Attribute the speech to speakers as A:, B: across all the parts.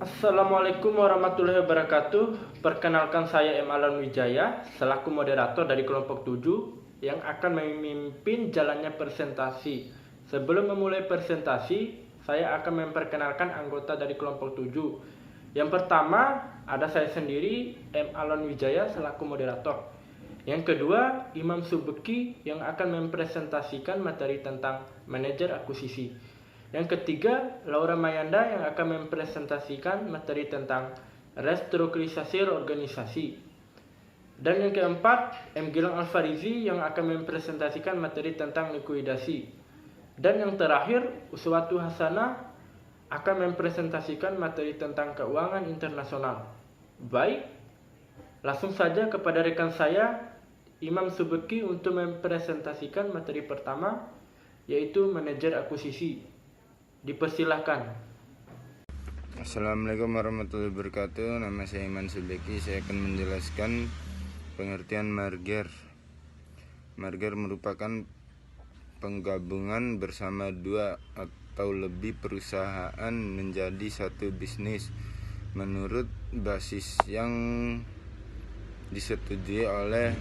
A: Assalamualaikum warahmatullahi wabarakatuh. Perkenalkan saya M. Alan Wijaya selaku moderator dari kelompok 7 yang akan memimpin jalannya presentasi. Sebelum memulai presentasi, saya akan memperkenalkan anggota dari kelompok 7. Yang pertama, ada saya sendiri, M. Alan Wijaya selaku moderator. Yang kedua, Imam Subeki yang akan mempresentasikan materi tentang manajer akuisisi. Yang ketiga, Laura Mayanda yang akan mempresentasikan materi tentang restrukturisasi organisasi. Dan yang keempat, M. Gilang Alfarizi yang akan mempresentasikan materi tentang likuidasi. Dan yang terakhir, Uswatu Hasanah akan mempresentasikan materi tentang keuangan internasional. Baik, langsung saja kepada rekan saya, Imam Subeki untuk mempresentasikan materi pertama, yaitu manajer akuisisi. Dipersilahkan.
B: Assalamualaikum warahmatullahi wabarakatuh. Nama saya Iman Subeki. Saya akan menjelaskan pengertian merger. Merger merupakan penggabungan bersama dua atau lebih perusahaan menjadi satu bisnis menurut basis yang disetujui oleh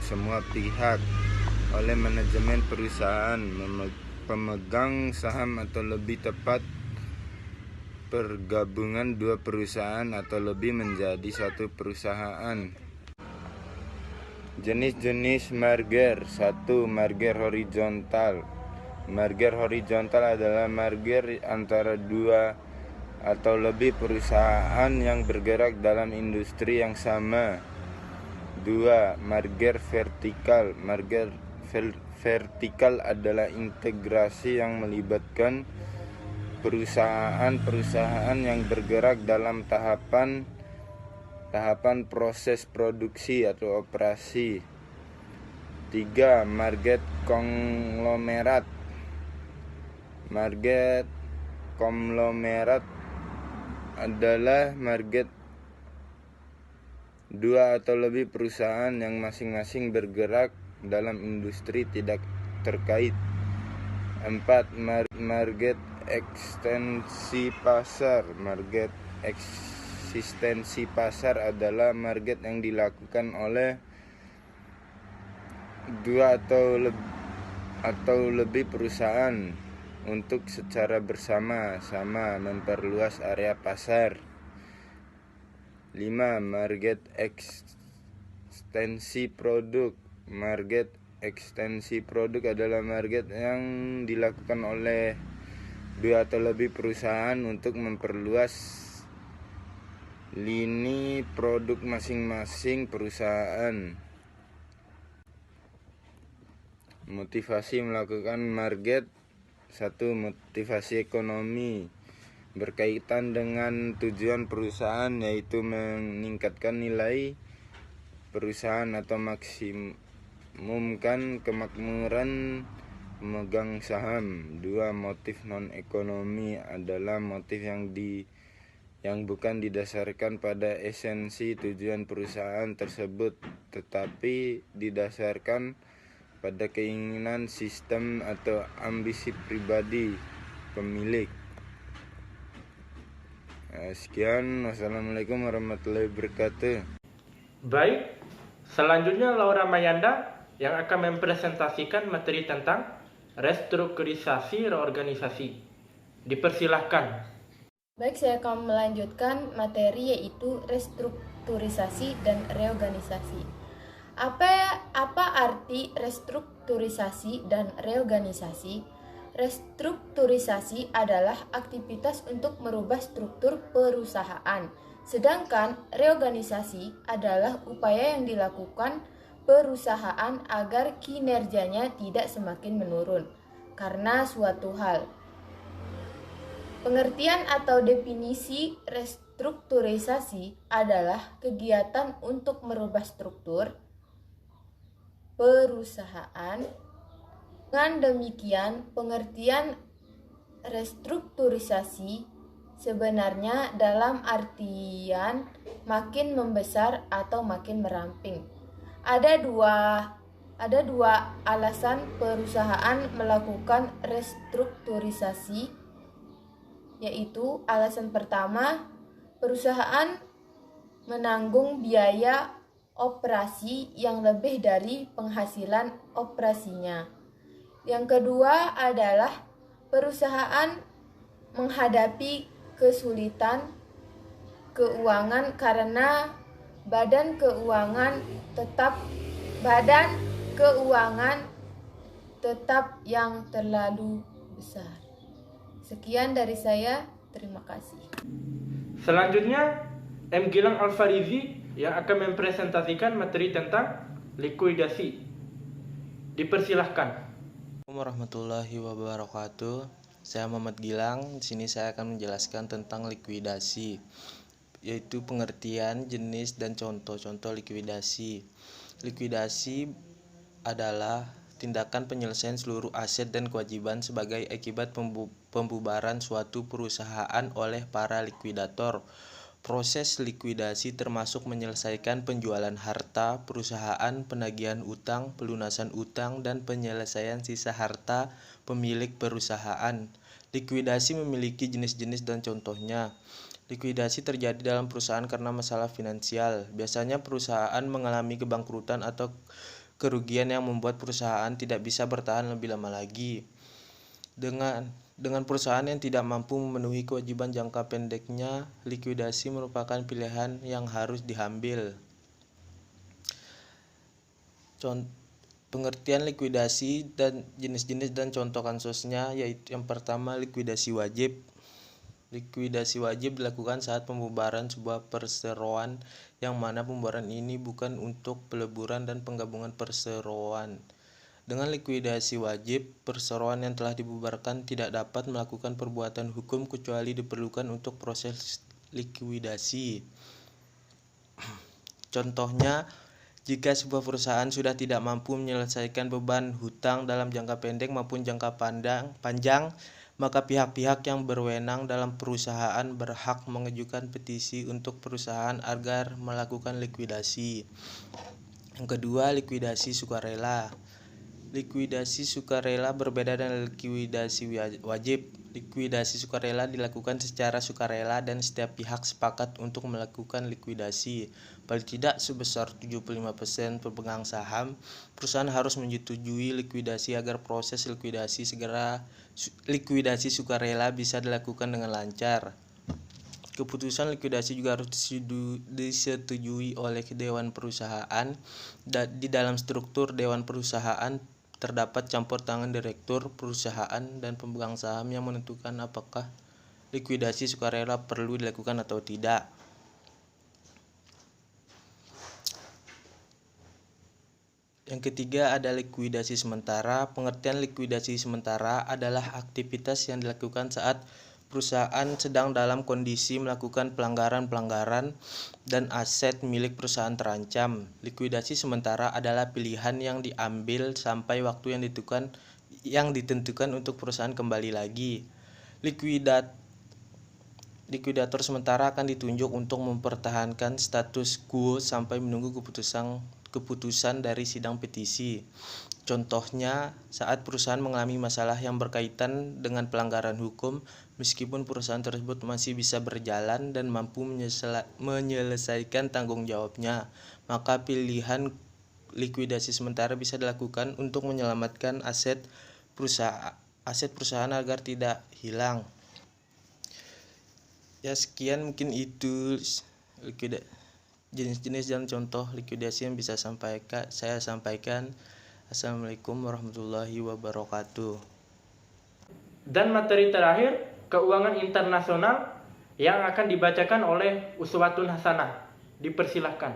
B: semua pihak, oleh manajemen perusahaan, pemegang saham, atau lebih tepat pergabungan dua perusahaan atau lebih menjadi satu perusahaan. Jenis-jenis merger. 1. Merger horizontal. Merger horizontal adalah merger antara dua atau lebih perusahaan yang bergerak dalam industri yang sama. 2. Merger vertikal. Merger vertikal adalah integrasi yang melibatkan perusahaan-perusahaan yang bergerak dalam tahapan proses produksi atau operasi. 3. Merger konglomerat. Merger konglomerat adalah merger dua atau lebih perusahaan yang masing-masing bergerak dalam industri tidak terkait. 4. Merger ekstensi pasar. Merger eksistensi pasar adalah merger yang dilakukan oleh dua atau lebih perusahaan untuk secara bersama-sama memperluas area pasar. 5. Merger ekstensi produk. Merger ekstensi produk adalah merger yang dilakukan oleh dua atau lebih perusahaan untuk memperluas lini produk masing-masing perusahaan. Motivasi melakukan merger. 1. Motivasi ekonomi, berkaitan dengan tujuan perusahaan, yaitu meningkatkan nilai perusahaan atau maksimumkan kemakmuran pemegang saham. 2. Motif non-ekonomi adalah motif yang bukan didasarkan pada esensi tujuan perusahaan tersebut, tetapi didasarkan pada keinginan sistem atau ambisi pribadi pemilik. Sekian, wassalamualaikum warahmatullahi wabarakatuh.
A: Baik, selanjutnya Laura Mayanda yang akan mempresentasikan materi tentang restrukturisasi reorganisasi. Dipersilahkan.
C: Baik, saya akan melanjutkan materi yaitu restrukturisasi dan reorganisasi. Apa arti restrukturisasi dan reorganisasi? Restrukturisasi adalah aktivitas untuk merubah struktur perusahaan, sedangkan reorganisasi adalah upaya yang dilakukan perusahaan agar kinerjanya tidak semakin menurun karena suatu hal. Pengertian atau definisi restrukturisasi adalah kegiatan untuk merubah struktur perusahaan. Dengan demikian, pengertian restrukturisasi sebenarnya dalam artian makin membesar atau makin meramping. Ada dua alasan perusahaan melakukan restrukturisasi, yaitu alasan pertama, perusahaan menanggung biaya operasi yang lebih dari penghasilan operasinya. Yang kedua adalah perusahaan menghadapi kesulitan keuangan karena badan keuangan tetap yang terlalu besar. Sekian dari saya, terima kasih.
A: Selanjutnya, M. Gilang Alfarizi yang akan mempresentasikan materi tentang likuidasi. Dipersilahkan.
D: Assalamualaikum warahmatullahi wabarakatuh. Saya Muhammad Gilang. Di sini saya akan menjelaskan tentang likuidasi, yaitu pengertian, jenis, dan contoh-contoh likuidasi. Likuidasi adalah tindakan penyelesaian seluruh aset dan kewajiban sebagai akibat pembubaran suatu perusahaan oleh para likuidator. Proses likuidasi termasuk menyelesaikan penjualan harta perusahaan, penagihan utang, pelunasan utang, dan penyelesaian sisa harta pemilik perusahaan. Likuidasi memiliki jenis-jenis dan contohnya. Likuidasi terjadi dalam perusahaan karena masalah finansial. Biasanya perusahaan mengalami kebangkrutan atau kerugian yang membuat perusahaan tidak bisa bertahan lebih lama lagi. Dengan perusahaan yang tidak mampu memenuhi kewajiban jangka pendeknya, likuidasi merupakan pilihan yang harus diambil. Pengertian likuidasi dan jenis-jenis dan contoh kasusnya, yaitu yang pertama likuidasi wajib. Likuidasi wajib dilakukan saat pembubaran sebuah perseroan yang mana pembubaran ini bukan untuk peleburan dan penggabungan perseroan. Dengan likuidasi wajib, perseroan yang telah dibubarkan tidak dapat melakukan perbuatan hukum kecuali diperlukan untuk proses likuidasi. Contohnya, jika sebuah perusahaan sudah tidak mampu menyelesaikan beban hutang dalam jangka pendek maupun jangka panjang, maka pihak-pihak yang berwenang dalam perusahaan berhak mengajukan petisi untuk perusahaan agar melakukan likuidasi. Yang kedua, likuidasi sukarela. Likuidasi sukarela berbeda dengan likuidasi wajib. Likuidasi sukarela dilakukan secara sukarela dan setiap pihak sepakat untuk melakukan likuidasi. Paling tidak sebesar 75% pemegang saham, perusahaan harus menyetujui likuidasi agar proses likuidasi sukarela bisa dilakukan dengan lancar. Keputusan likuidasi juga harus disetujui oleh Dewan Perusahaan. Di dalam struktur Dewan Perusahaan terdapat campur tangan direktur perusahaan dan pemegang saham yang menentukan apakah likuidasi sukarela perlu dilakukan atau tidak. Yang ketiga ada likuidasi sementara. Pengertian likuidasi sementara adalah aktivitas yang dilakukan saat perusahaan sedang dalam kondisi melakukan pelanggaran dan aset milik perusahaan terancam. Likuidasi sementara adalah pilihan yang diambil sampai waktu yang ditentukan untuk perusahaan kembali lagi. Likuidator sementara akan ditunjuk untuk mempertahankan status quo sampai menunggu keputusan dari sidang petisi. Contohnya, saat perusahaan mengalami masalah yang berkaitan dengan pelanggaran hukum, meskipun perusahaan tersebut masih bisa berjalan dan mampu menyelesaikan tanggung jawabnya, maka pilihan likuidasi sementara bisa dilakukan untuk menyelamatkan aset perusahaan agar tidak hilang. Ya, sekian mungkin itu jenis-jenis dan contoh likuidasi yang bisa saya sampaikan. Assalamualaikum warahmatullahi wabarakatuh.
A: Dan materi terakhir, keuangan internasional yang akan dibacakan oleh Uswatun Hasanah. Dipersilahkan.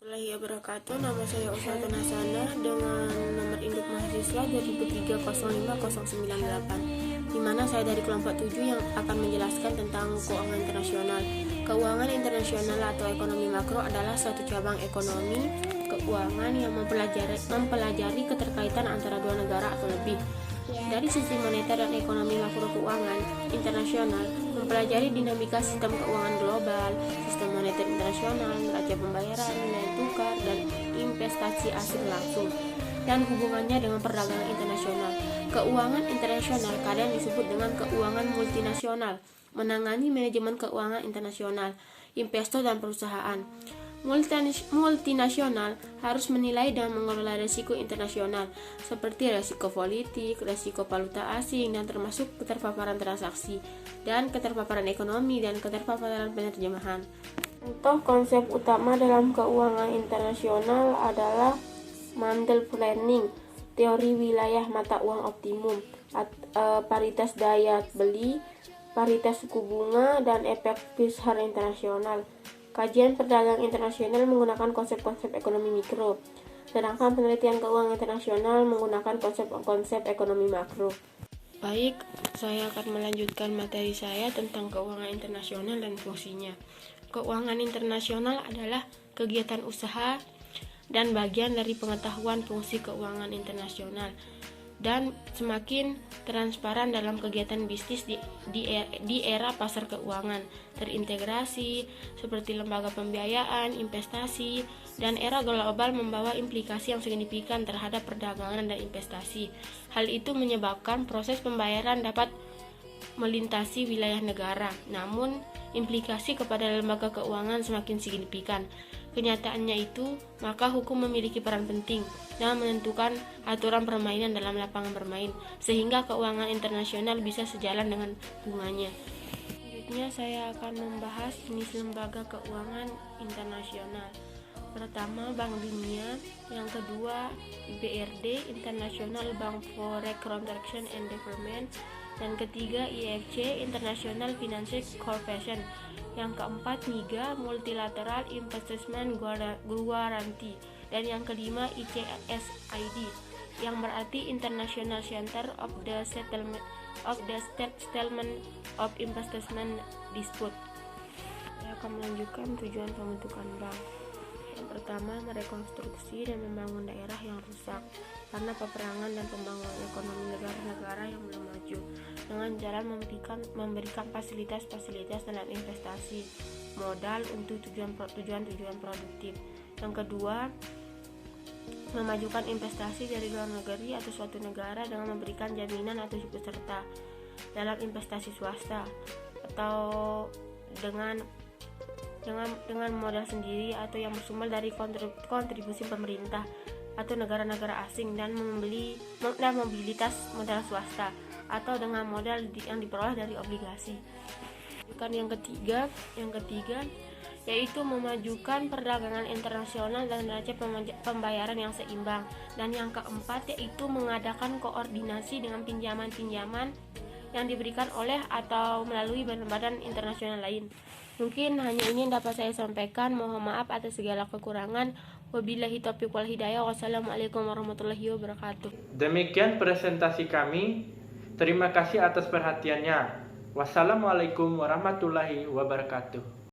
E: Warahmatullahi wabarakatuh. Nama saya Uswatun Hasanah dengan nomor induk mahasiswa 2003-05-098, di mana saya dari kelompok 7 yang akan menjelaskan tentang keuangan internasional. Keuangan internasional atau ekonomi makro adalah suatu cabang ekonomi keuangan yang mempelajari keterkaitan antara dua negara atau lebih. Dari sisi moneter dan ekonomi makro keuangan internasional mempelajari dinamika sistem keuangan global, sistem moneter internasional, neraca pembayaran, nilai tukar, dan investasi asing langsung, dan hubungannya dengan perdagangan internasional. Keuangan internasional kadang disebut dengan keuangan multinasional. menangani manajemen keuangan internasional, investor dan perusahaan. Multinasional harus menilai dan mengelola risiko internasional seperti risiko politik, risiko valuta asing, dan termasuk keterpaparan transaksi, dan keterpaparan ekonomi, dan keterpaparan penerjemahan. Contoh konsep utama dalam keuangan internasional adalah Mandel Planning, teori wilayah mata uang optimum, paritas daya beli, paritas suku bunga, dan efek Fisher internasional. Kajian perdagangan internasional menggunakan konsep-konsep ekonomi mikro, sedangkan penelitian keuangan internasional menggunakan konsep-konsep ekonomi makro. Baik, saya akan melanjutkan materi saya tentang keuangan internasional dan fungsinya. Keuangan internasional adalah kegiatan usaha dan bagian dari pengetahuan fungsi keuangan internasional, dan semakin transparan dalam kegiatan bisnis di era pasar keuangan terintegrasi seperti lembaga pembiayaan, investasi, dan era global membawa implikasi yang signifikan terhadap perdagangan dan investasi. Hal itu menyebabkan proses pembayaran dapat melintasi wilayah negara, namun implikasi kepada lembaga keuangan semakin signifikan. Kenyataannya itu, maka hukum memiliki peran penting dalam menentukan aturan permainan dalam lapangan bermain, sehingga keuangan internasional bisa sejalan dengan bunganya. Selanjutnya saya akan membahas jenis lembaga keuangan internasional. Pertama, Bank Dunia, yang kedua BRD, International Bank for Reconstruction and Development, dan ketiga IFC, International Finance Corporation. Yang keempat MIGA, Multilateral Investment Guarantee, dan yang kelima ICSID, yang berarti International Center of the Settlement of Investment Dispute. Saya akan melanjutkan tujuan pembentukan bank. Yang pertama, merekonstruksi dan membangun daerah yang rusak karena peperangan dan pembangunan ekonomi negara-negara yang belum maju dengan jalan memberikan fasilitas-fasilitas dalam investasi modal untuk tujuan produktif. Yang kedua, memajukan investasi dari luar negeri atau suatu negara dengan memberikan jaminan atau ikut serta dalam investasi swasta atau dengan modal sendiri atau yang bersumber dari kontribusi pemerintah atau negara-negara asing dan mobilitas modal swasta atau dengan modal yang diperoleh dari obligasi. Yang ketiga yaitu memajukan perdagangan internasional dan neraca pembayaran yang seimbang, dan yang keempat yaitu mengadakan koordinasi dengan pinjaman-pinjaman yang diberikan oleh atau melalui badan-badan internasional lain. Mungkin hanya ini yang dapat saya sampaikan. Mohon maaf atas segala kekurangan. Wabillahi taufiq wal hidayah. Wassalamualaikum warahmatullahi wabarakatuh.
A: Demikian presentasi kami. Terima kasih atas perhatiannya. Wassalamualaikum warahmatullahi wabarakatuh.